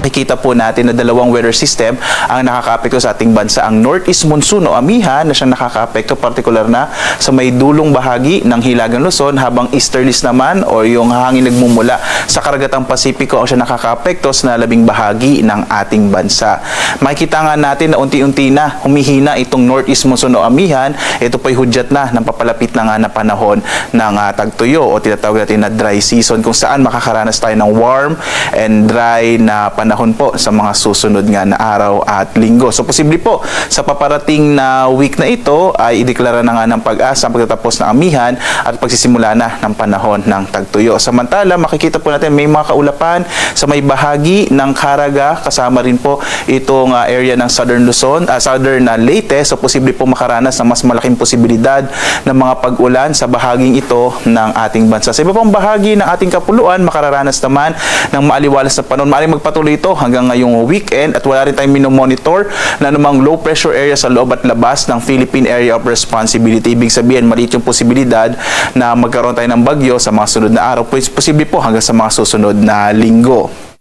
makikita po natin na dalawang weather system ang nakakaapekto sa ating bansa. Ang northeast monsoon o amihan na siyang nakakaapekto partikular na sa may dulong bahagi ng Hilagang Luzon, habang easterlies naman o yung hangin nagmumula sa karagatang Pasipiko ang siya nakakaapekto sa nalabing bahagi ng ating bansa. Makikita nga natin na unti-unti na humihina itong northeast monsoon o amihan. Ito po'y hudyat na ng papalapit na nga na panahon ng tagtuyo o tinatawag natin na dry season, kung saan makakaranas tayo ng warm and dry na panahon po sa mga susunod nga na araw at linggo. So posible po sa paparating na week na ito ay ideklara na nga ng pag-asa ang pagtatapos ng amihan at pagsisimula na ng panahon ng tagtuyo. Samantala, makikita po natin may mga kaulapan sa may bahagi ng Caraga, kasama rin po itong area ng Southern Luzon, Southern Leyte. So posible po makaranas ng mas malaking posibilidad ng mga pag-ulan sa bahaging ito ng ating bansa. Sa iba pang bahagi ng ating kapuluan, makararanas naman ng maaliwalas na panahon. Maaaring magpatuloy ito hanggang ngayong weekend at wala rin tayong minomonitor na namang low pressure area sa loob at labas ng Philippine Area of Responsibility. Ibig sabihin, maliit yung posibilidad na magkaroon tayo ng bagyo sa mga sunod na araw. Posible po hanggang sa mga susunod na linggo.